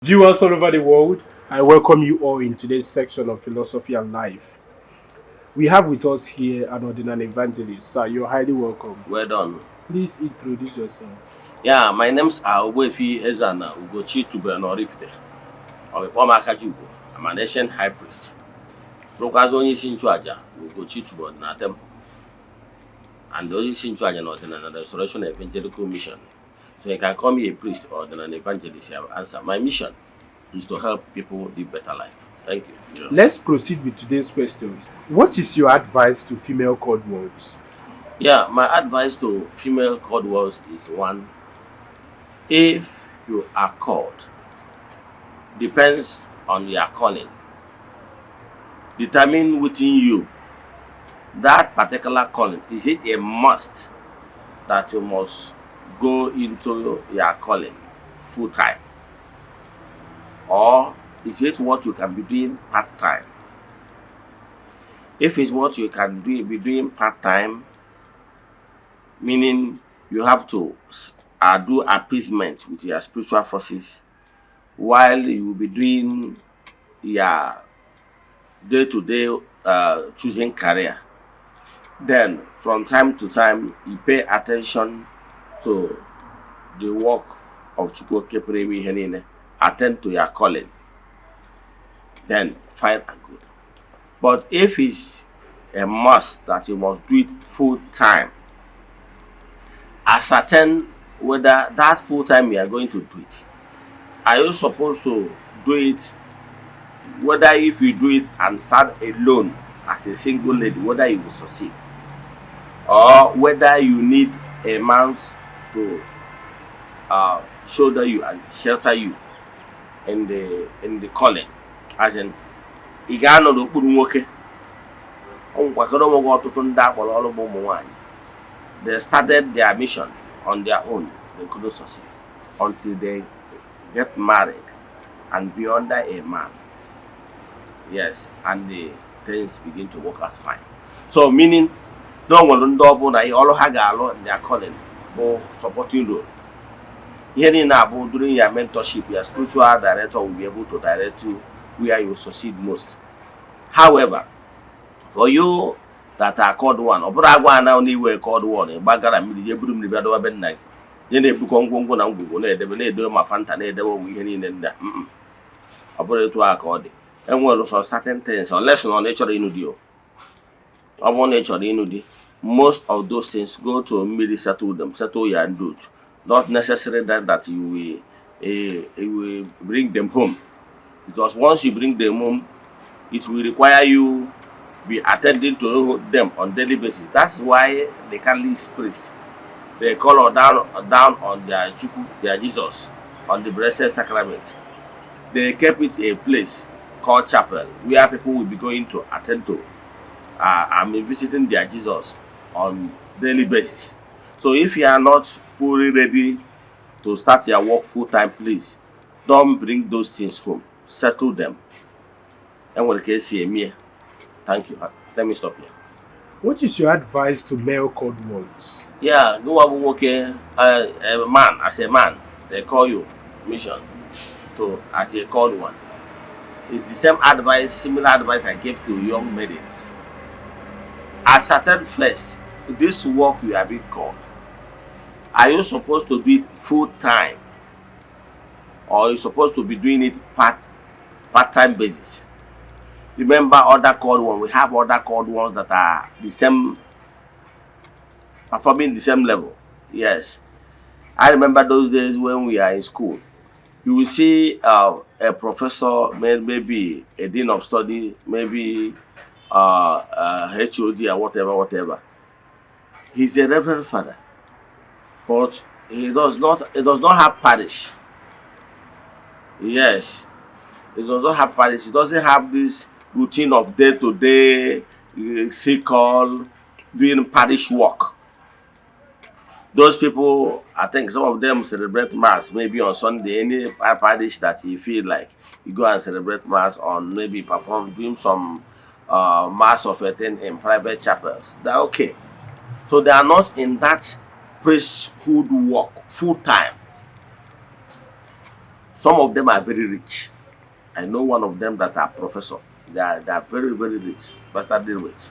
Viewers all over the world, I welcome you all in today's section of Philosophy and Life. We have with us here an ordinary evangelist. Sir, you're highly welcome. Well done. Please introduce yourself. Yeah, my name's Eze-Ana Ugochi Tubenorifte. Omakajugo. I'm an ancient high priest. Brokazo onye isi nchụaja Ugochi Tubo na temple. And the only isi nchụaja na the Restoration Evangelical Mission. So you can call me a priest or an evangelist. I have answered. My mission is to help people live better life. Thank you. Yeah. Let's proceed with today's questions. What is your advice to female code words? Yeah, my advice to female code words is one: if you are called, depends on your calling. Determine within you that particular calling. Is it a must that you must go into your calling full time? Or is it what you can be doing part time? If it's what you can be doing part time, meaning you have to do appeasement with your spiritual forces while you will be doing your day-to-day choosing career, then from time to time you pay attention to the work of Chukwu Kepremi Henine, attend to your calling, then fine and good. But if it's a must that you must do it full time, ascertain whether that full time you are going to do it. Are you supposed to do it, whether if you do it and stand alone as a single lady, whether you will succeed, or whether you need a man to shoulder you and shelter you in the calling, as in ị ga-anọ n'okpuru nwoke. Ọgwụkwakọrọ nwoke ọtụtụ ndị akpọrọ ọrụ bụ ụmụ nwaanyị. They started their mission on their own. They couldn't succeed until they get married and be under a man. Yes, and the things begin to work out fine. So meaning, no one double na all haga in their calling or supporting role. Here in Abu, during your mentorship, your spiritual director will be able to direct you where you succeed most. However, for you that are called one, or Bragua now anywhere called one, a bagara media brum libado bennight. Then they book on Gongo and Google, they do my fanta, they do we in that. Operate to accord. And well, also certain things, unless on nature in Udio. Upon nature in Udi, most of those things go to immediately settle your and do it. Not necessarily that you will bring them home. Because once you bring them home, it will require you be attending to them on daily basis. That's why the Catholic priests, they call down on their Chuku, their Jesus, on the Blessed Sacrament. They kept it a place called chapel where people will be going to attend to and visiting their Jesus on daily basis. So if you are not fully ready to start your work full time, please don't bring those things home. Settle them. And what can say me? Thank you. Let me stop here. What is your advice to male code words? Yeah, go up working a man as a man. They call you mission to as a called one. It's the same advice, similar advice I gave to young maidens. Ascertain first, this work you are being called. Are you supposed to do it full time? Or are you supposed to be doing it part-time basis? Remember other called ones. We have other called ones that are the same, performing the same level. Yes. I remember those days when we are in school. You will see a professor, maybe a dean of study, maybe HOD or whatever. He's a reverend father, but he does not have parish. Yes, he does not have parish. He doesn't have this routine of day-to-day sick call, doing parish work. Those people, I think some of them celebrate mass maybe on Sunday. Any parish that you feel like, you go and celebrate mass on, maybe doing some mass of a thing in private chapels. They're okay. So they are not in that priesthood work full time. Some of them are very rich. I know one of them that are professor. They are very, very rich, bastardly rich.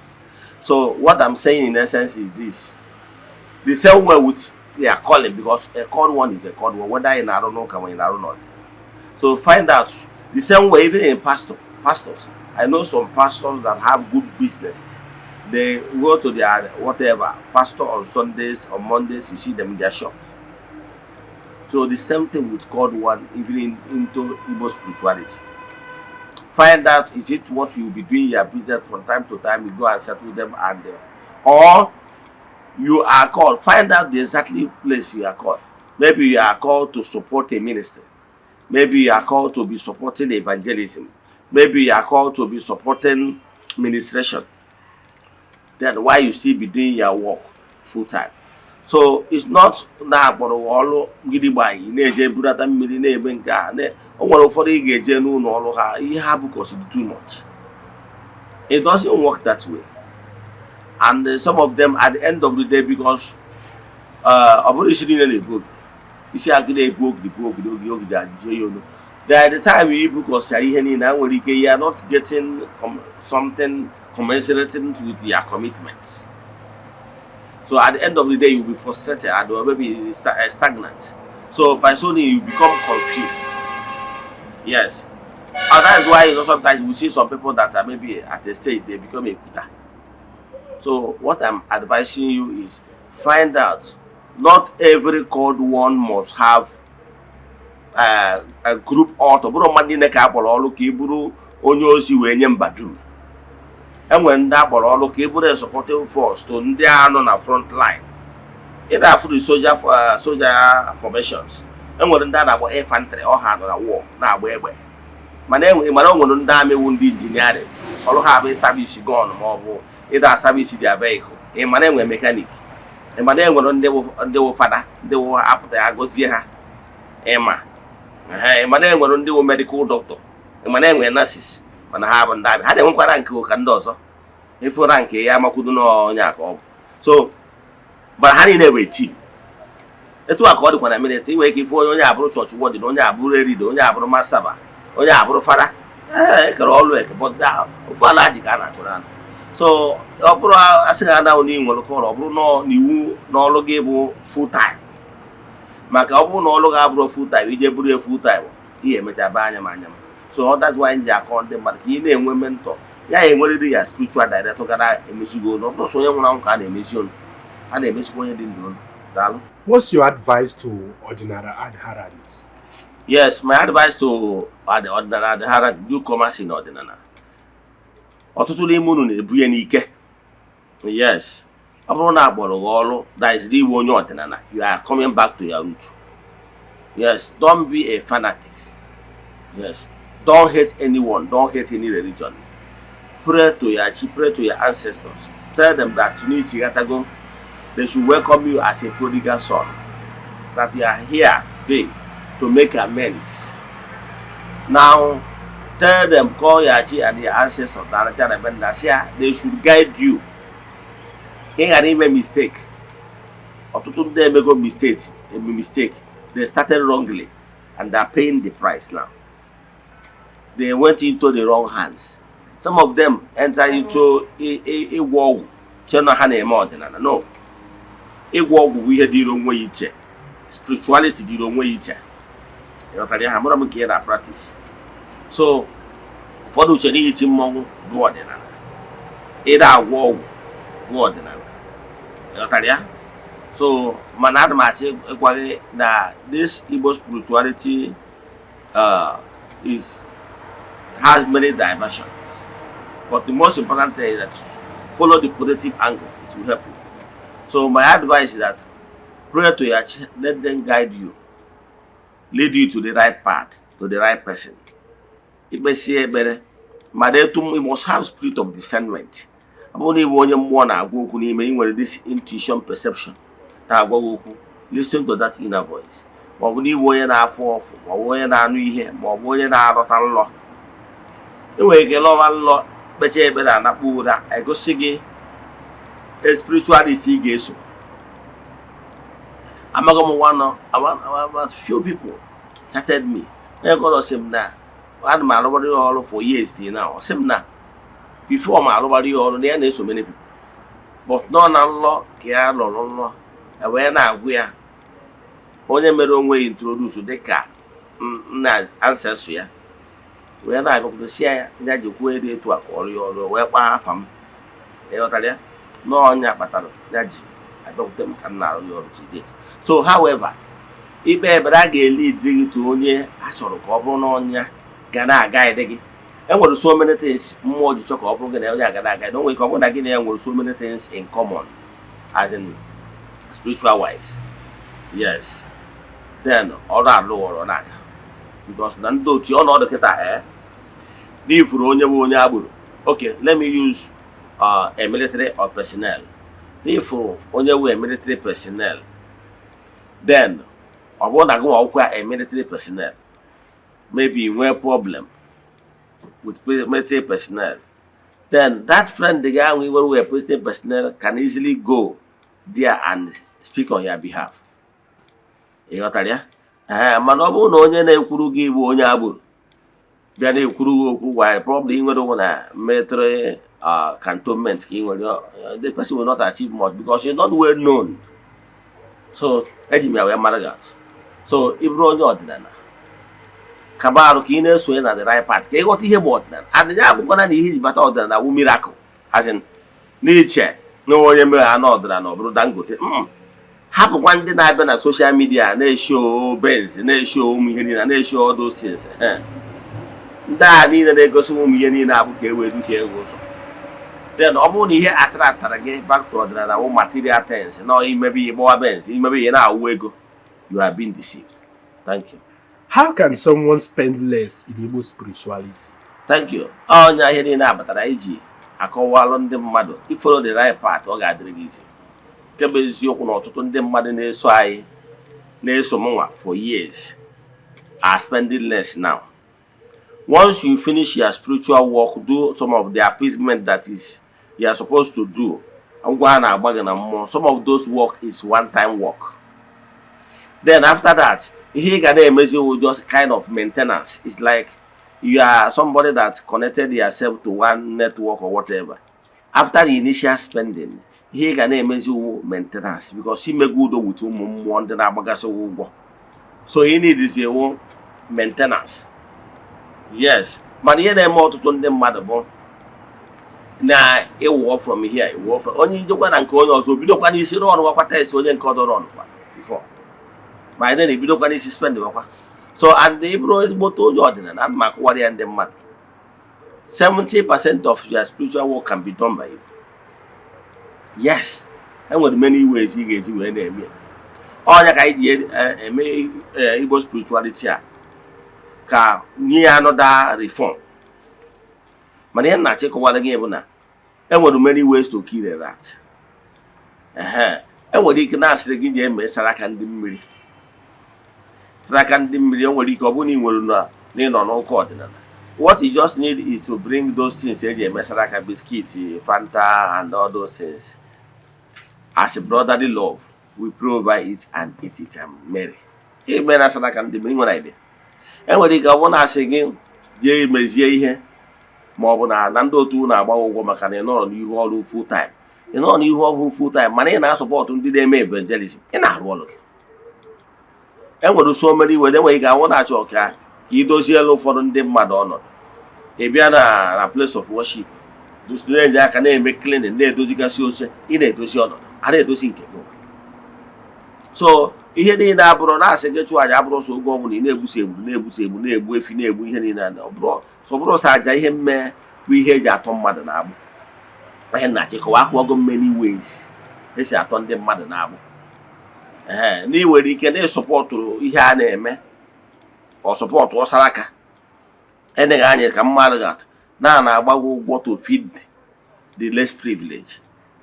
So what I'm saying in essence is this. The same way with their calling, because a called one is a called one, whether in Arono or in Arono. So find out the same way even in pastors. I know some pastors that have good businesses. They go to their whatever pastor on Sundays or Mondays. You see them in their shops. So the same thing with called one, even into Igbo spirituality. Find out, is it what you'll be doing your business from time to time? You go and settle them, and or you are called. Find out the exactly place you are called. Maybe you are called to support a ministry. Maybe you are called to be supporting evangelism. Maybe you are called to be supporting ministration. Then why you still be doing your work full time? So it's not na agboro ọlụ gidigba ị na-eje burata mmiri na-ebe nke a o nwere ụfọdụ ị ga-eje n'ụlọ ọrụ ha ihe ha bụ because it's too much. It doesn't work that way. And some of them at the end of the day, because ọ bụrụ isi niile na-ebu oge isi agị na-ebu ogide ajụjụ ya olu. There at the time you because ihe niile a nwere ike you are not getting something commensurating with your commitments. So at the end of the day, you'll be frustrated or maybe stagnant. So by so doing, you become confused. Yes. And that is why sometimes you see some people that are maybe at a stage, they become a quitter. So what I'm advising you is find out, not every called one must have a group author. And when that ball look a supporting force to ndị anọ na front line. It have the soldier formations. And when that about infantry or hand on a war now where. My name is Maron Dame wound engineering. All have a service gone or either service their vehicle. A man with mechanic. And my name on they were father, they were up there go see her. Emma. My name on the medical doctor. And my name were nurses. Mana ha bụ ndị ha na-enwekwa rank ka ndị ọzọ efu rank ya makwudu n'onye aka ọ bụ so bara ha niile bụ team etu aka ọ dịkwa na ministry inwe ike ifu onye abụrụ church ward na onye abụrụ eride onye abụrụ masaba onye abụrụ fada ekere ọlụ eke but ofu ala ji ka a na-achụrụ anụ so ọ bụrụ asị ha na onye nwere kọrọ ọ bụrụ n'iwu n'ọlụ gị bụ full time maka ọ bụrụ na ọlụ gị abụrụ full time ije bụrụ full time ihe emechaba anya ma anya ma. So that's why in the account, but he name women talk. Yeah, he wanted your spiritual director got a musical, no, so young one can emission and a miss when didn't do. What's your advice to ordinary adherents? Yes, my advice to the ordinary adherent do commerce in ordinary. Otutuli Munu, Brianike. Yes, I'm not about that is the one ordinary. You are coming back to your root. Yes, don't be a fanatic. Yes. Don't hate anyone. Don't hate any religion. Pray to your ancestors. Tell them that you need Chigatago. They should welcome you as a prodigal son. That you are here today to make amends. Now, tell them, call Yachi and your ancestors. They should guide you. Can't even mistake. Or to them may go mistake. They started wrongly, and they are paying the price now. They went into the wrong hands. Some of them enter into a war. No. A war we had the wrong way. Spirituality the wrong way. You know, practice. So, for the Chinese, God in either war, God in Italia. So, Manad Mate, that this Igbo spirituality has many dimensions. But the most important thing is that follow the positive angle. It will help you. So, my advice is that pray to your church, let them guide you, lead you to the right path, to the right person. It may say better. You must have spirit of discernment. I'm only one with this intuition perception. Listen to that inner voice. But we need one for one here, but one law. The way you love law, but you better not put that. I go see a spirituality see so. I'm not going to want few people chatted me. onye nke ọzọ sị m na ana m arụbara ya ọrụ for years till now. Ọ sị m na before m arụbara ya ọrụ na ya na-eso many people, but nọ na nlọ ka ya lọrọ nlọ wee na-agwụ ya onye mere onwe introduce dịka nna ancestral ya wee na-abịakwudosi ya ya jikwuo ede etu a ka ọrụ ya ọrụ wee kpaa afa m, ịghọtara ya n'ọnya kpatara ya ji abịakwute m ka m na-arụ ya ọrụ to date. So however, ikpe ebere a ga-eli gị to onye a chọrọ ka ọ bụrụ n'ọnya ga na-aga ede gị. Enwere so many things mmụọ ji chọ ka ọ bụrụ gị na onye aga na-aga ede. O nwere ike ọ bụrụ na gị na ya nwere so many things in common as in spiritual wise, yes, then ọrụ alụ ọrụ na-aga because na ndị otu ọnọdụ kịta n'ifuru onye bụ onye agboro. Okay, let me use a military or personnel. N'ifuru onye bụ a military personnel, then ọ bụrụ na gị nwa a military personnel, maybe nwee problem with military personnel, then that friend the guy we were a military personnel can easily go there and speak on your behalf. Ịghọtara ya? Mana ọ bụrụ na onye na-ekwuru gị bụ onye agboro bịa na-ekwuru gị okwu while probably ị nwere onwe na military cantonment ka ị nwere, the person will not achieve much because you're not well known. So eji m ya wee mara gị atụ. So ị bụrụ onye ọdịnala kaba arụ ka ị na-esonye na the right path ka ịghọta ihe bụ ọdịnala. Adịnya abụkwana na ihe iji bata ọdịnala wụ miracle as in n'iche na onye mere ha na ọdịnala ọ bụrụ Dangote. Hapụkwa ndị na-abịa na social media na-esho Benz, na-esho ụmụ ihe niile, na-esho all those things. Ndị a niile na-egosi ụmụ ihe niile abụ ka e wee duhie ụzọ. Then ọ bụrụ na ihe atara gị back to ọdịnala wụ material things na imebe ihe gbawa Benz, imebe ihe na-awụ ego, you are being deceived. Thank you. How can someone spend less in Igbo spirituality? Thank you. Ọnya ihe niile abatara iji akọwalụ ndị mmadụ ifolo the right path ọ ga-adịrị gị izi. Nke bụ eziokwu na ọtụtụ ndị mmadụ na-eso anyị na-eso mụnwa for years are spending less now. Once you finish your spiritual work, do some of the appeasement that is you are supposed to do. Some of those work is one-time work. Then after that, he can with just kind of maintenance. It's like you are somebody that connected yourself to one network or whatever. After the initial spending, he can maintenance because he may good with one then so he needs his own maintenance. Yes, but here they more to them mother. Now it walk from here, it walk from only the one and call also. We don't want to see on what test only and call on before. By then, if you don't want to spend the work. So, and the Hebrew is both Jordan and Mark Wadi and the man. 70% of your spiritual work can be done by you. Yes, and with many ways he gets you in there. All that I did, Igbo spirituality, ka nye another reform. But then I check what again, and with many ways to kill a rat. And what he can ask again, Sarakan Dimri. Sarakan Dimri, what he will not lean on all coordinate. What he just need is to bring those things, Mesaraka biscuit, Fanta, and all those things. As a brotherly love, we provide it and eat it and marry. Amen. As I can bring one idea. And when they go on as again, Jay Mezier here, Mobona, Nando to Naba, Macan, on you all full time. You know, you all full time. Money and I support to do them evangelism. And I will look. And what do so many where they wake I want to choke, he does yellow for them Madonna. If you are a place of worship, those students can make cleaning, they do the social in a dosion. I didn't do think. So, ihe dị na abụrụ na asị gị chụọ aja abụrụ so oge ọbụla ị na-egbusi efi na-egbu ihe niile na ọbụrụ so bụrụ sọ aja ihe mme bụ ihe eji atọ mmadụ na-agbụ. Ihe na-achịkọwa akwụkwọ many ways esi atọ ndị mmadụ na-agbụ. Na ị nwere ike na-esọpọtụrụ ihe a na-eme ọ sọpọtụ ọsara aka eneghị anya ka mmadụ ga-atụ na-agbago ụgwọ to feed the less privileged,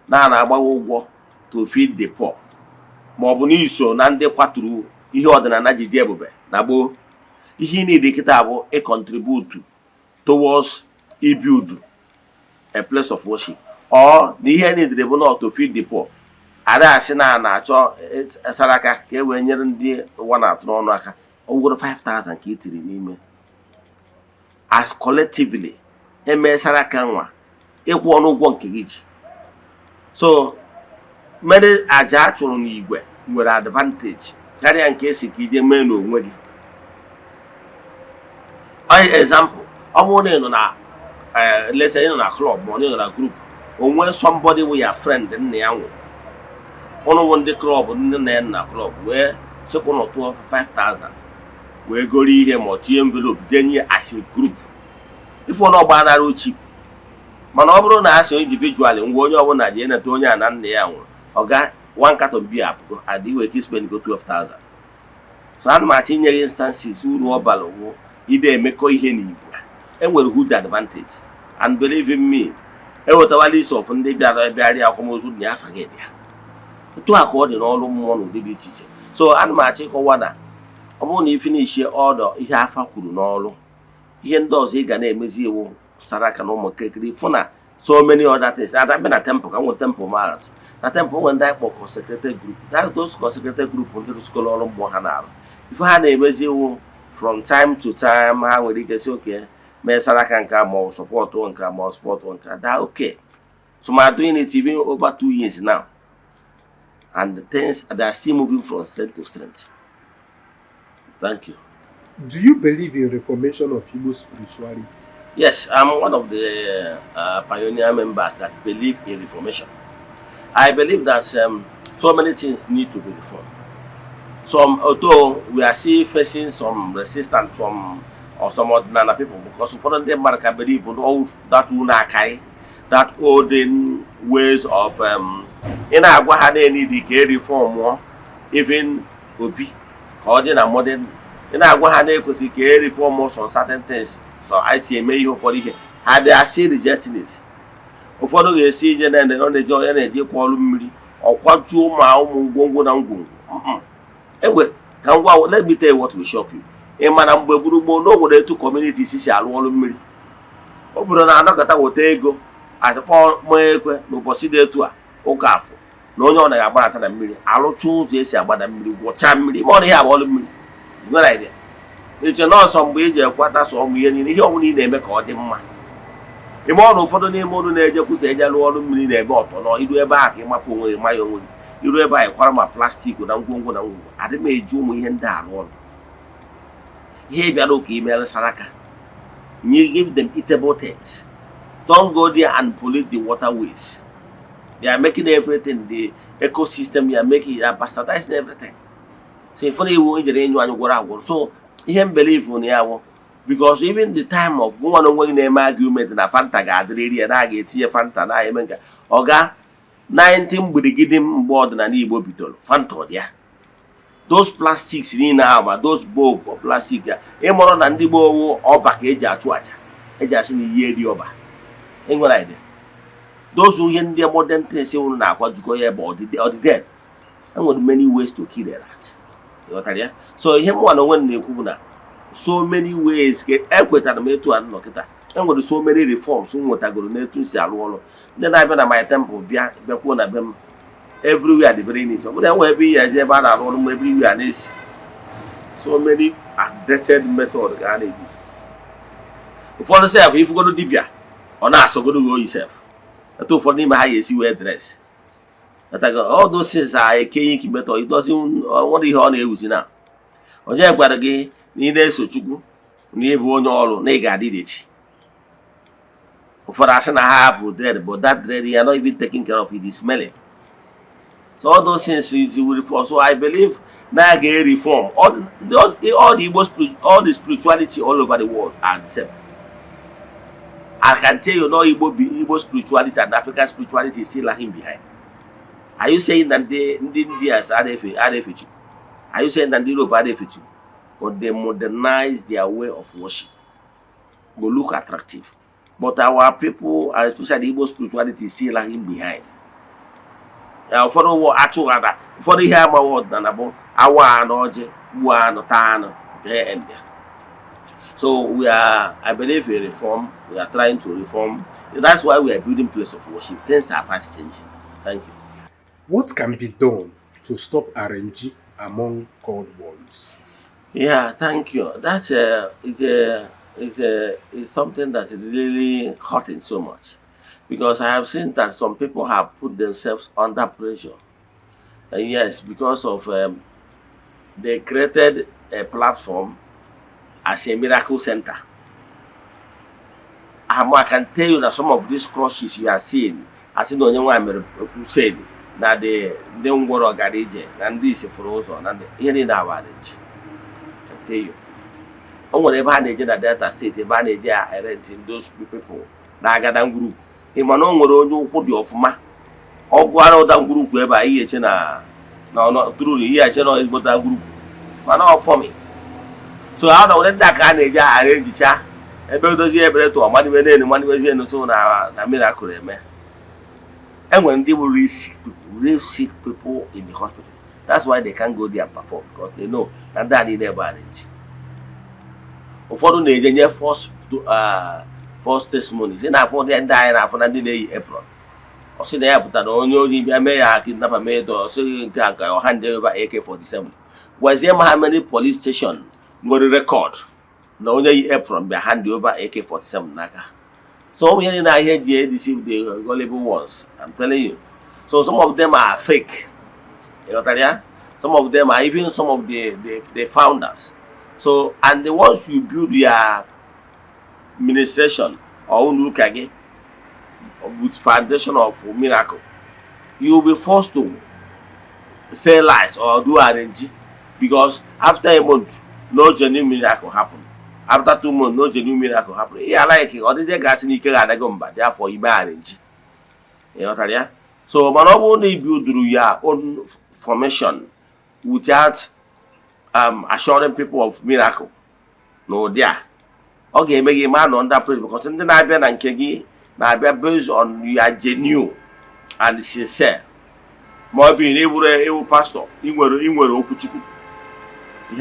na-agbago ụgwọ to feed the poor. Ma ọ bụ n'iso na ndị kwaturu ihe ọdịnala ji dị ebube na gboo. Ihe niile kịta bụ a contribute towards a build a place of worship or the ihe niile bụ not to feed the poor. Ada asị na na-achọ saraka ka e wee nyere ndị ụwa na-atụ n'ọnụ aka ọgwụgwọ 5,000 ka itiri n'ime as collectively emesara ka nwa ịkwụ ọnụ ụgwọ nke gị ji. So mere aja a chụrụ n'igwe nwere advantage karịa nke esi ka ije mee n'onwe gị. Example, ọ bụrụ na ị nọ na let's say ị nọ na club ma ị nọ na group, onwe somebody with your friend nna ya nwụrụ, ọnụ ndị club ndị na ya na club wee sịkwa ụnụ tụọ 5,000 wee goro ihe ma ọ tinye envelope denye as a group, ife ọnụ ọgba nara cheap. Mana ọ bụrụ na asị individually ngwa onye ọbụla ji eneta onye a na nna ya nwụrụ, ọga one carton beer apụgo adịghị wee spend go 12,000. So ana m achọ inye gị instances uru ọ bara wụ ide emekọ ihe n'igwe. Enwere huge advantage, and believe in me, ewetawala list of ndị bịara akwamozu na afa gị dị ya. Etu a ka ọ dị n'ọrụ mmụọ n'ụdị dị iche iche. So ana m achọ ịkọwa na ọ bụrụ na ifinishi ọdọ ihe afa kwuru n'ọrụ, ihe ndị ọzọ ị ga na-emezi iwu saraka na ụmụ nkirikiri fụ na so many other things. Adabịa na temple ka nwere temple marat na temple nwere ndị anyị kpọ consecrated group. Those consecrated group ndị rụsikọrọ ọrụ mmụọ ha na-arụ, ife ha na-emezi iwu from time to time. Ha nwere ike si oke mee saraka nke ma ọ sọpọtụ nke ma ọ sọpọtụ nke that okay. So I'm doing it even over 2 years now, and the things they are still moving from strength to strength. Thank you. Do you believe in reformation of Igbo spirituality? Yes, I'm one of the pioneer members that believe in reformation. I believe that so many things need to be reformed. Although we are still facing some resistance from some other people, because for them they believe in all that unakai, that olden ways of in agwa need the reform more, even obi or in a modern in agwa kwesị ka reform more on certain things. So I see eme ihe ụfọdụ ihe ha they are still rejecting it. Ụfọdụ ga-esi ije na ọ na-eji onye na-eji kwa ọrụ mmiri ọkwajuo ma ụmụ ngwongwo na ngwongwo. Egbe ka ngwa, let me tell you what will shock you. Ị ma na mgbe gburugburu n'obodo etu communities si alụ ọrụ mmiri, ọ bụrụ na anọkọta weta ego azụkpọ ma ekwe n'ụbọchị dị etu a ụka afọ na onye ọ na-agbarata na mmiri alụcha ụzọ esi agbada mmiri gwọcha mmiri ma ọ na ihe agba ọrụ mmiri. Nwere idea eche nọọsọ mgbe iji ekwata sọ ọmụ ihe niile ihe ọbụla ị na-eme ka ọ dị mma. Ime ọrụ ụfọdụ n'ime ọrụ na-eje kwụsị eje lụọ ọrụ mmiri na-ebe ọtọ nọ iru ebe ahụ ka ịmapụ onwe gị maya onwe gị, iru ebe ahụ ịkwara ma plastik na ngwongwo na ngwongwo. Adị m eji ụmụ ihe ndị arụ ọrụ. Ihe bịara ụka imere saraka, you give them eatable things. Don't go there and pollute the waterways. They are making everything, the ecosystem, you are making, you are bastardizing everything. So if only you injure anyone, you go out. So he believe on ya, because even the time of one on name argument na Fanta gadri and I get here Fanta na emenga oga 19 budigidin board na Igbo bidolo Fanta dia. Those plastics in now, those bulb of plastic, emoro na ndị Igbo ọba ka eji achụ aja, eji asị na ihe dị ọba. Enwere idea. Those who in the modern things say na akwajuko ya bụ ọdị dead. Enwere many ways to kill a rat. So ihe mwa na when na-ekwu na so many ways ke ekwetara m etu anọ kịta. Enwere so many reforms nwetagoro n'etu si alụ ọrụ. Ndị na-abịa na my temple bịakwuo na be m everywhere the very neat. But then every year everywhere and so many outdated methods can use. For yourself, if you go to Dibia or not, so go to go yourself. I told for him how you see wear dress. But I go all those things are a key method. It doesn't what the honey with you now. Or yeah, but again, need a so chuku, near one all nega did it. For us and a half with dread, but that dread you are not even taking care of it is smelling. So all those things is will reform. So I believe now get reform. All the spirituality all over the world are the same. I can tell you, no Igbo spirituality and African spirituality is still lagging behind. Are you saying that the Indians are the Are you saying that the Europe are the but they modernize their way of worship? Go look attractive. But our people, especially Igbo spirituality, is still lagging behind. Ụfọdụ achụ ada ụfọdụ ihe agbawa ọdịnala bụ awa anọje gbuo anọ taa anọ nke. So I believe in reform. We are trying to reform. That's why we are building place of worship. Things are fast changing. Thank you. What can be done to stop RNG among called ones? Yeah, thank you. That's is something that is really hurting so much, because I have seen that some people have put themselves under pressure. And yes, because of they created a platform as a miracle center. I can tell you that some of these crushes you are seeing, as in onye nwa mere crusade, na the ndị ngwọrọ gara ije na ndị isi fụrụ ụzọ na ihe niile awara ji. I can tell you. O nwere ebe ha na-eje na Delta steeti, ebe a na-eje renting those people na-agada ngwurugwu. Ị ma na o nwere onye ụkwụ dị ọfụma, ọ gụara ụda ngwurugwu ebe a ihe eche na tụrụ ihe eche na ezigbota ngwurugwu mana ọ fọmị. So ha na onye ndị aka a na-eje agha ejicha ebe dozie ebere tụọ madịbe n'elu madịbezie enu so na miracle eme. Enwere ndị bụ real sick people in the hospital. That's why they can't go there and perform, because they know na ndị a niile ebe arrange. Ụfọdụ na-eje nye false testimonies. Ị na-afụ ndị anyị na-afụ na ndị na-eyi apron. Ọ sị na ya pụtara onye oji bịa mee ya kidnapper mee edo, ọ sịghị nke a ka ọ hand over AK-47. Gwazie m how many police station nwere record na onye yi apron bịa hand over AK-47 n'aka. So we are not here to deceive the gullible ones. I'm telling you. So some of them are fake. You know what I mean? Some of them are even some of the founders. So and the ones you build your administration or look again with foundation of miracle, you will be forced to say lies or do RNG, because after a month, no genuine miracle happen. After 2 months, no genuine miracle happen. Yeah, like it. Or this gas in the therefore you buy RNG. You know what I mean? So man only build through your own formation without assuring people of miracle. No there. Okay, make a man under pressure, because in the Nabia and Kegi, Nabia based on you are genuine and sincere. More being able pastor, you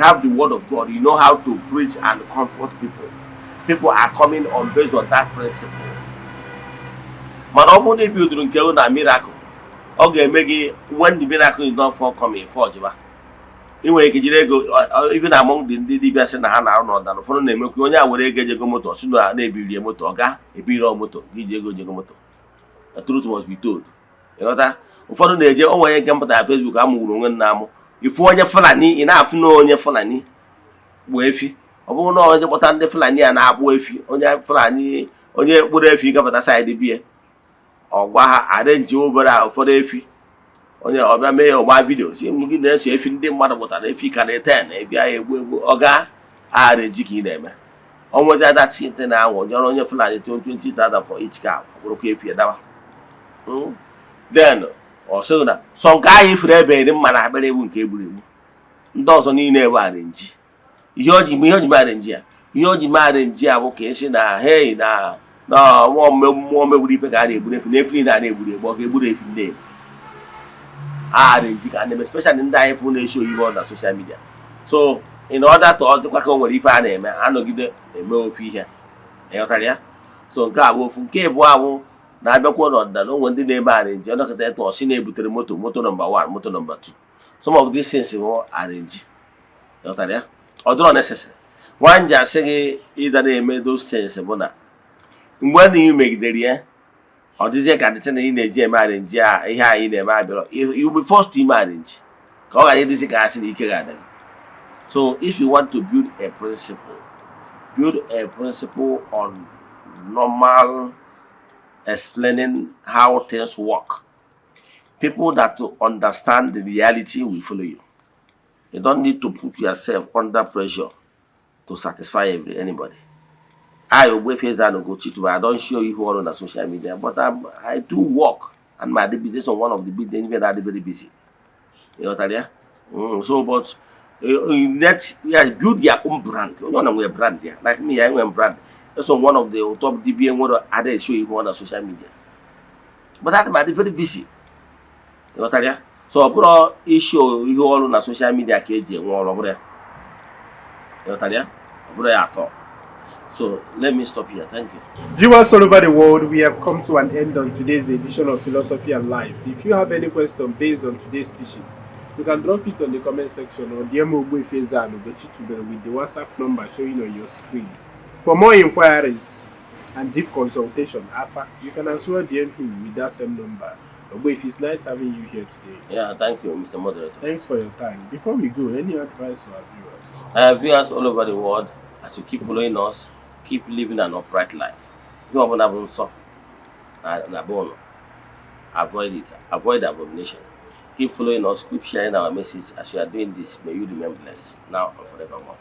have the word of God, you know how to preach and comfort people. People are coming on based on that principle. Man, only building a miracle. Okay, maybe when the miracle is not forthcoming, for Jiba. Even among the DBS and Hana or not, for the name of Konya, where they get a motor, sooner they build a motor, a big motor, Gijago. The truth must be told. You know that? For the day, oh, I come to Facebook, I'm moving now. If one Fulani enough to know on your Fulani, Wafy, I won't know what I'm the Fulani and Ab Wafy, on your Fulani, on your wood if you come at side the beer. Or why arrange you over for the Effie on your other mail or my videos. You looking there, see if you didn't matter what if you can attend, if I will Oga, I arrange you them. Almost at that scene, now, you're on your Fulani 20,000 for each cow. Okay, if you're down. Then. Or so that some guy if they be them man I believe won't cable him. Those on in never arrange. Yoji marriage. Yoji marriage, okay, say na hey na no more me would carry but if never na neighbor but a good if name. Arrange and especially in that phone they show you on social media. So in order to crack on if I name I no give a mail fee here. So God will from cable. Na abịakwa ọnọdụ na onwe ndị na-eme arrange ọ nakọta etu ọsị na-ebutere moto number 1 moto number 2. Some of these things will arrange. Ọtara ya ọ dịrọ necessary. One just say ịda na-eme those things bụ na mgbe na ị megidere ya ọ dịzie ka dịtị na ị na-eji eme arrange a ihe anyị na-eme abịarọ you will be forced to ime arrange ka ọ ghara ịdịzi ka asị na ike ga-ada. So if you want to build a principle on normal explaining how things work. People that understand the reality will follow you. You don't need to put yourself under pressure to satisfy anybody. I will face that and go cheat, but I don't show you all on the social media. But I do work, and my business on one of the big things that are very busy. You know what I mean? So, but build your own brand. You know, I'm brand there. Like me, I'm a brand. That's one of the top DBM what others show you on social media. But that might be very busy. You know what I mean? So I put all issue you all on social media KJ one over there. You know what I mean? I put at all. So let me stop here. Thank you. Viewers all over the world, we have come to an end on today's edition of Philosophy and Life. If you have any question based on today's teaching, You can drop it on the comment section or DM Ogbo Eze-Ana with the WhatsApp number showing on your screen. For more inquiries and deep consultation, Alpha, you can as well DM him with that same number. Ogbo, it's nice having you here today. Yeah, thank you, Mr. Moderator. Thanks for your time. Before we go, any advice for our viewers? Viewers all over the world, as you keep following us, keep living an upright life. You have an so avoid it. Avoid abomination. Keep following us. Keep sharing our message. As you are doing this, may you remain blessed now and forevermore.